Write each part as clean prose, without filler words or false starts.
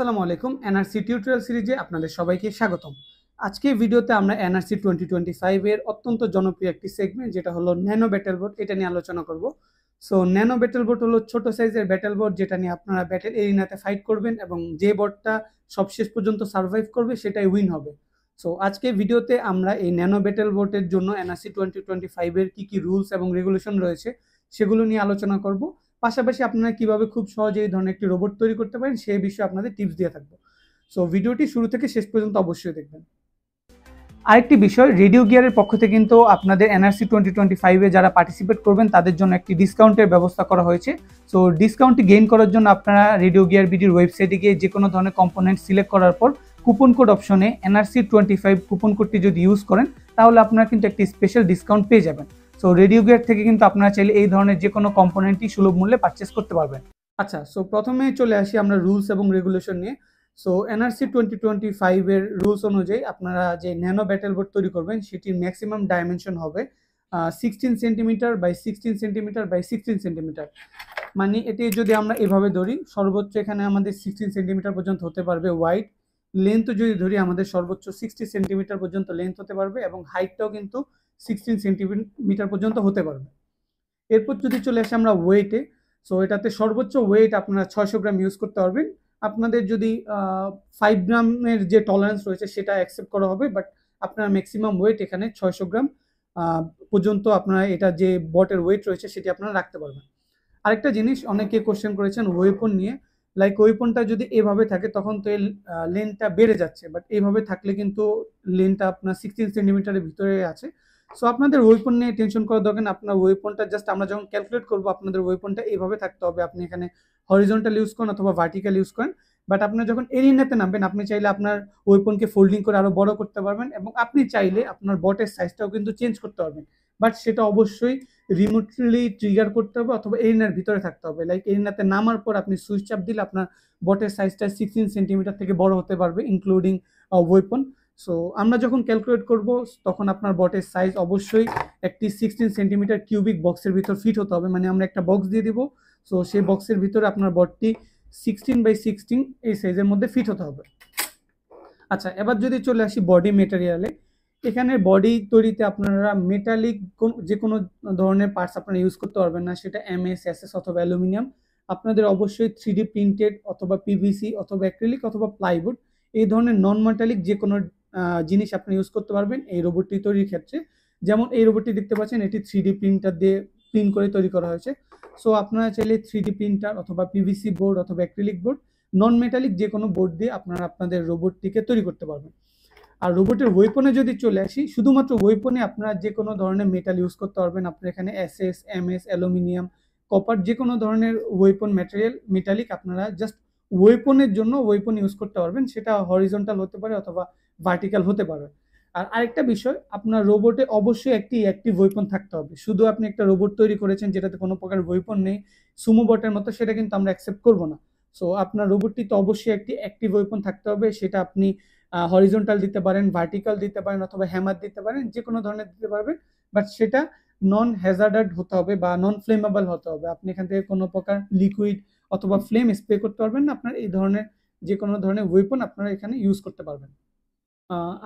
আসসালামু আলাইকুম। NRC tutorial সিরিজে আপনাদের সবাইকে স্বাগতম। আজকে ভিডিওতে আমরা এনআরসি 2025 এর অত্যন্ত জনপ্রিয় একটি সেগমেন্ট যেটা হলো ন্যানো ব্যাটেল বোর্ড, এটা নিয়ে আলোচনা করব। সো ন্যানো ব্যাটেল বোর্ড হলো ছোট সাইজের ব্যাটেল বোর্ড যেটা নিয়ে আপনারা ব্যাটেল এরিনাতে ফাইট করবেন এবং যে বোর্ডটা সবশেষ পর্যন্ত সার্ভাইভ করবে সেটাই উইন হবে। সো আজকে ভিডিওতে আমরা এই ন্যানো ব্যাটেল বোর্ডের জন্য এনআরসি 2025 এর কি রুলস এবং রেগুলেশন রয়েছে সেগুলো নিয়ে আলোচনা করব। পাশাপাশি আপনারা কিভাবে খুব সহজে এই ধরনের একটি রোবট তৈরি করতে পারেন সেই বিষয়ে আপনাদের টিপস দিয়ে থাকবো। সো ভিডিওটি শুরু থেকে শেষ পর্যন্ত অবশ্যই দেখবেন। আরেকটি বিষয়, রেডিও গিয়ারের পক্ষ থেকে কিন্তু আপনাদের এনআরসি 2025 এ যারা পার্টিসিপেট করবেন তাদের জন্য একটি ডিসকাউন্টের ব্যবস্থা করা হয়েছে। সো ডিসকাউন্টটি গেইন করার জন্য আপনারা রেডিও গিয়ার বিডির ওয়েবসাইটে গিয়ে যে কোনো ধরনের কম্পোনেন্ট সিলেক্ট করার পর কুপন কোড অপশনে এনআরসি 25 কুপন কোডটি যদি ইউজ করেন তাহলে আপনারা কিন্তু একটি স্পেশাল ডিসকাউন্ট পেয়ে যাবেন। সো রেডিও গিয়ার থেকে কিন্তু আপনারা চাইলে এই ধরনের যে কোনো কম্পোনেন্টই সুলভ মূল্যে পারচেস করতে পারবেন। আচ্ছা, সো প্রথমে চলে আসি আমরা রুলস এবং রেগুলেশন নিয়ে। সো এনআরসি 2025 এর রুলস অনুযায়ী আপনারা যে ন্যানো ব্যাটেল বোর্ড তৈরি করবেন সেটির ম্যাক্সিমাম ডাইমেনশন হবে 16 centimetre by 16 centimetre by 16 centimetre. মানে এটি যদি আমরা এভাবে ধরি, সর্বোচ্চ এখানে আমাদের 16 সেন্টিমিটার পর্যন্ত হতে পারবে ওয়াইড, লেন্থ যদি ধরি আমাদের সর্বোচ্চ 60 সেন্টিমিটার পর্যন্ত লেন্থ হতে পারবে এবং হাইটটাও কিন্তু 16 সেন্টিমিটার পর্যন্ত হতে পারবে। এরপর যদি চলে আসে আমরা ওয়েটে, সো এটাতে সর্বোচ্চ ওয়েট আপনারা 600 গ্রাম ইউজ করতে পারবেন। আপনাদের যদি 5 গ্রামের যে টলারেন্স রয়েছে সেটা অ্যাকসেপ্ট করা হবে, বাট আপনারা ম্যাক্সিমাম ওয়েট এখানে 600 গ্রাম পর্যন্ত আপনারা এটা যে বটের ওয়েট রয়েছে সেটি আপনারা রাখতে পারবেন। আরেকটা জিনিস অনেকে কোশ্চেন করেছেন ওয়েপন নিয়ে, লাইক ওয়েপনটা যদি এভাবে থাকে তখন তো এর লেন্থটা বেড়ে যাচ্ছে, বাট এইভাবে থাকলে কিন্তু লেন্থটা আপনার 16 সেন্টিমিটারের ভিতরে আছে। সো আপনাদের ওয়েপন নিয়ে টেনশন করার দরকার না। আপনার ওয়েপনটা জাস্ট আমরা যখন ক্যালকুলেট করবো আপনাদের ওয়েপনটা এইভাবে থাকতে হবে। আপনি এখানে হরিজন্টাল ইউজ করেন অথবা ভার্টিক্যাল ইউজ করেন, বাট আপনি যখন এরিনাতে নামবেন আপনি চাইলে আপনার ওয়েপনকে ফোল্ডিং করে আরো বড় করতে পারবেন এবং আপনি চাইলে আপনার বটের সাইজটাও কিন্তু চেঞ্জ করতে পারবেন, বাট সেটা অবশ্যই রিমোটলি ট্রিগার করতে হবে অথবা এরিনার ভিতরে থাকতে হবে। লাইক এরিনাতে নামার পর আপনি সুইচ চাপ দিলে আপনার বটের সাইজটা 16 সেন্টিমিটার থেকে বড় হতে পারবে ইনক্লুডিং ওয়েপন। সো আমরা যখন ক্যালকুলেট করব তখন আপনার বটের সাইজ অবশ্যই একটি 16 সেন্টিমিটার কিউবিক বক্সের ভিতর ফিট হতে হবে। মানে আমরা একটা বক্স দিয়ে দিব, সো সেই বক্সের ভিতরে আপনার বটটি 16 বাই 16 এই সাইজের মধ্যে ফিট হতে হবে। আচ্ছা, এবার যদি চলে আসি বডি মেটেরিয়ালে, এখানে বডি তৈরিতে আপনারা মেটালিক যে কোনো ধরনের পার্টস আপনারা ইউজ করতে পারবেন না, সেটা এমএস এসএস অথবা অ্যালুমিনিয়াম। আপনাদের অবশ্যই 3D প্রিন্টেড অথবা পিভিসি অথবা অ্যাক্রিলিক অথবা প্লাইউড এই ধরনের নন মেটালিক যে কোনো জিনিস আপনি ইউজ করতে পারবেন এই রোবটটি তৈরির ক্ষেত্রে। যেমন এই রোবটটি দেখতে পাচ্ছেন, এটি 3D প্রিন্টার দিয়ে প্রিন্ট করে তৈরি করা হয়েছে। সো আপনারা চাইলে 3D প্রিন্টার অথবা পিভিসি বোর্ড অথবা অ্যাক্রিলিক বোর্ড, নন মেটালিক যে কোনো বোর্ড দিয়ে আপনারা আপনাদের রোবটটিকে তৈরি করতে পারবেন। আর রোবটের ওয়েপনে যদি চলে আসি, শুধুমাত্র ওয়েপনে আপনারা যে কোনো ধরনের মেটাল ইউজ করতে পারবেন। আপনার এখানে এসএস এমএস অ্যালুমিনিয়াম কপার যে কোনো ধরনের ওয়েপন ম্যাটেরিয়াল মেটালিক আপনারা জাস্ট ওয়েপনের জন্য ওয়েপন ইউজ করতে পারবেন, সেটা হরিজন্টাল হতে পারে অথবা ভার্টিক্যাল হতে পারে। আর আরেকটা বিষয়, আপনার রোবটে অবশ্যই একটি অ্যাক্টিভ ওয়েপন থাকতে হবে। শুধু আপনি একটা রোবট তৈরি করেছেন যেটাতে কোনো প্রকার ওয়েপন নেই, সুমো বটের মতো, সেটা কিন্তু আমরা অ্যাকসেপ্ট করবো না। সো আপনার রোবটটিতে অবশ্যই একটি অ্যাক্টিভ ওয়েপন থাকতে হবে, সেটা আপনি হরিজন্টাল দিতে পারেন, ভার্টিক্যাল দিতে পারেন অথবা হ্যামার দিতে পারেন, যে কোনো ধরনের দিতে পারবেন, বাট সেটা নন হ্যাজার্ডাড হতে হবে বা নন ফ্লেমেবল হতে হবে। আপনি এখান থেকে কোনো প্রকার লিকুইড অথবা ফ্লেম স্প্রে করতে পারবেন না। আপনার এই ধরনের যে কোনো ধরনের ওয়েপন আপনারা এখানে ইউজ করতে পারবেন।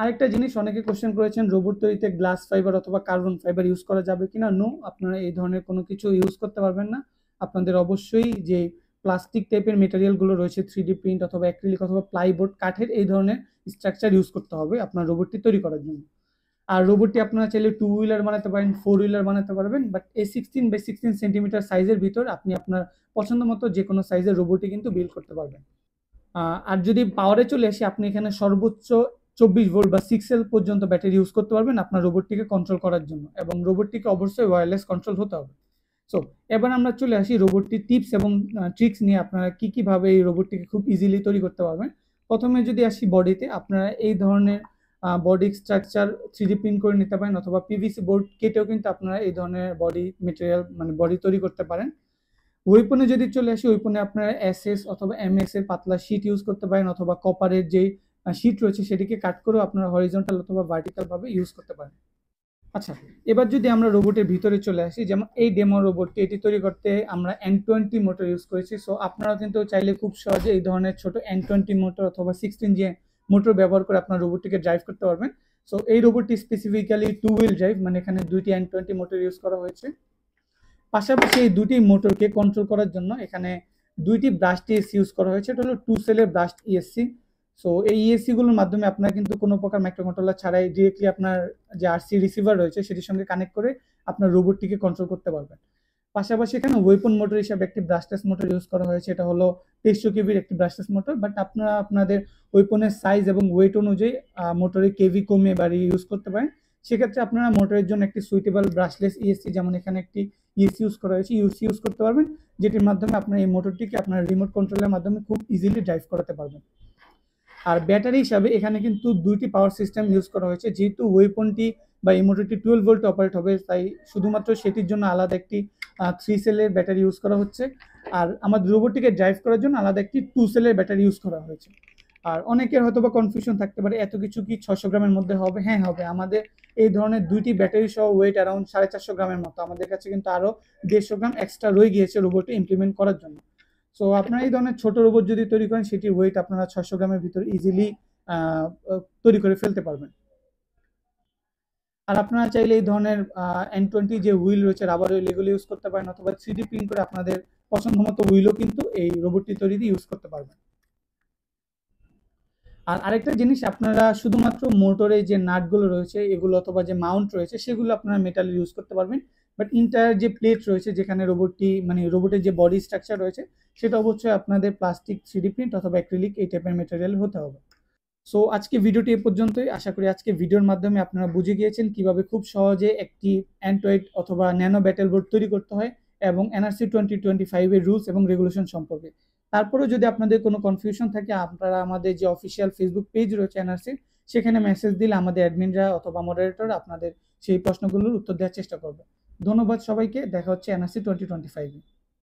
আরেকটা জিনিস অনেকে কোশ্চেন করেছেন, রোবট তৈরিতে গ্লাস ফাইবার অথবা কার্বন ফাইবার ইউজ করা যাবে কিনা। নো, আপনারা এই ধরনের কোনো কিছু ইউজ করতে পারবেন না। আপনাদের অবশ্যই যে প্লাস্টিক টাইপের মেটেরিয়ালগুলো রয়েছে 3D প্রিন্ট অথবা অ্যাক্রিলিক অথবা প্লাইবোর্ড কাঠের এই ধরনের স্ট্রাকচার ইউজ করতে হবে আপনার রোবটটি তৈরি করার জন্য। আর রোবটটি আপনারা চাইলে 2 হুইলার বানাতে পারেন, 4 হুইলার বানাতে পারবেন, বাট এই 16 বাই 16 সেন্টিমিটার সাইজের ভিতর আপনি আপনার পছন্দ মতো যে কোনো সাইজের রোবটই কিন্তু বিল্ড করতে পারবেন। আর যদি পাওয়ারে চলে আসি, আপনি এখানে সর্বোচ্চ 24 ভোল্ট বা 6 এল পর্যন্ত ব্যাটারি ইউজ করতে পারবেন আপনার রোবটটিকে কন্ট্রোল করার জন্য, এবং রোবটটিকে অবশ্যই ওয়্যারলেস কন্ট্রোল হতে হবে। সো এবার আমরা চলে আসি রোবটটির টিপস এবং ট্রিক্স নিয়ে, আপনারা কিভাবে এই রোবটটিকে খুব ইজিলি তৈরি করতে পারবেন। প্রথমে যদি আসি বডিতে, আপনারা এই ধরনের বডি স্ট্রাকচার 3D প্রিন্ট করে নিতে পারেন অথবা পিভিসি বোর্ড কেটেও কিন্তু আপনারা এই ধরনের বডি মেটেরিয়াল মানে বডি তৈরি করতে পারেন। ওয়েপনে যদি চলে আসি, ওয়েপনে আপনারা এসএস অথবা এমএস এর পাতলা শীট ইউজ করতে পারেন অথবা কপারের যে শীট রয়েছে সেটিকে কাট করেও আপনারা হরিজন্টাল অথবা ভার্টিক্যাল ভাবে ইউজ করতে পারেন। আচ্ছা, এবার যদি আমরা রোবটের ভিতরে চলে আসি, যেমন এই ডেমো রোবটটি এটি তৈরি করতে আমরা N20 মোটর ইউজ করেছি। সো আপনারাও কিন্তু চাইলে খুব সহজে এই ধরনের ছোট N20 মোটর অথবা 16 যে মোটর ব্যবহার করে আপনার রোবটটিকে ড্রাইভ করতে পারবেন। সো এই রোবটটি স্পেসিফিক্যালি টু হুইল ড্রাইভ, মানে এখানে দুইটি N20 মোটর ইউজ করা হয়েছে। পাশাপাশি এই দুটি মোটরকে কন্ট্রোল করার জন্য এখানে দুইটি ব্রাশড ইএসসি ইউজ করা হয়েছে। এটা হলো 2 সেলের ব্রাশড ইএসসি। সো এই ইএসসি গুলোর মাধ্যমে আপনারা কিন্তু কোনো প্রকার মাইক্রোকন্ট্রোলার ছাড়াই ডিরেক্টলি আপনার যে আরসি রিসিভার রয়েছে সেটির সঙ্গে কানেক্ট করে আপনার রোবটটিকে কন্ট্রোল করতে পারবেন। পাশাপাশি এখানে ওয়েপন মোটর হিসাবে একটি ব্রাশলেস মোটর ইউজ করা হয়েছে। এটা হলো 2300 কেভির একটি ব্রাশলেস মোটর, বাট আপনারা আপনাদের ওয়েপনের সাইজ এবং ওয়েট অনুযায়ী মোটরের কেভি কমিয়ে বাড়িয়ে ইউজ করতে পারেন। সেক্ষেত্রে আপনারা মোটরের জন্য একটি সুইটেবল ব্রাশলেস ইএসসি, যেমন এখানে একটি ইএসসি ইউজ করা হয়েছে, ইউসি ইউজ করতে পারবেন, যেটির মাধ্যমে আপনার এই মোটরটিকে আপনার রিমোট কন্ট্রোলের মাধ্যমে খুব ইজিলি ড্রাইভ করাতে পারবেন। আর ব্যাটারি হিসাবে এখানে কিন্তু দুইটি পাওয়ার সিস্টেম ইউজ করা হয়েছে। যেহেতু ওয়েপনটি বা এই মোটরটি 12 ভোল্ট অপারেট হবে, তাই শুধুমাত্র সেটির জন্য আলাদা একটি 3 সেলের ব্যাটারি ইউজ করা হচ্ছে। আর আমাদের রোবটটিকে ড্রাইভ করার জন্য আলাদা একটি 2 সেলের ব্যাটারি ইউজ করা হয়েছে। আর অনেকের হয়তো বা কনফিউশন থাকতে পারে, এত কিছু কি 600 গ্রামের মধ্যে হবে? হ্যাঁ হবে। আমাদের এই ধরনের দুইটি ব্যাটারি সহ ওয়েট অ্যারাউন্ড 450 গ্রামের মতো। আমাদের কাছে কিন্তু আরো 150 গ্রাম এক্সট্রা রয়ে গিয়েছে রোবটে ইমপ্লিমেন্ট করার জন্য। সো আপনারা এই ধরনের ছোট রোবট যদি তৈরি করেন, সেটির ওয়েট আপনারা 600 গ্রামের ভিতরে ইজিলি তৈরি করে ফেলতে পারবেন। আর আপনারা চাইলে এই ধরনের N20 যে হুইল রয়েছে, রাবার হুইল, এগুলো ইউজ করতে পারেন, অথবা 3D প্রিন্ট করে আপনাদের পছন্দ মতো হুইলও কিন্তু এই রোবটটি তৈরিতে ইউজ করতে পারবেন। আর আরেকটা জিনিস, আপনারা শুধুমাত্র মোটরে যে নাটগুলো রয়েছে এগুলো অথবা যে মাউন্ট রয়েছে সেগুলো আপনারা মেটাল ইউজ করতে পারবেন, বাট ইন্টায়ার যে প্লেট রয়েছে যেখানে রোবটটি মানে রোবটের যে বডি স্ট্রাকচার রয়েছে সেটা অবশ্যই আপনাদের প্লাস্টিক, 3D প্রিন্ট অথবা অ্যাক্রিলিক এই টাইপের ম্যাটেরিয়াল হতে হবে। সো আজকে ভিডিওটি এ পর্যন্তই। আশা করি আজকে ভিডিওর মাধ্যমে আপনারা বুঝে গিয়েছেন কিভাবে খুব সহজে একটি অ্যান্ড্রয়েড অথবা ন্যানো ব্যাটেল বোর্ড তৈরি করতে হয় এবং এনআরসি 2025 এর রুলস এবং রেগুলেশন সম্পর্কে। তারপরেও যদি আপনাদের কোনো কনফিউশন থাকে, আপনারা আমাদের যে অফিসিয়াল ফেসবুক পেজ রয়েছে এনআরসি, সেখানে মেসেজ দিলে আমাদের অ্যাডমিনরা অথবা মডারেটর আপনাদের সেই প্রশ্নগুলোর উত্তর দেওয়ার চেষ্টা করবে। ধন্যবাদ সবাইকে। দেখা হচ্ছে এনআরসি 2025 এ।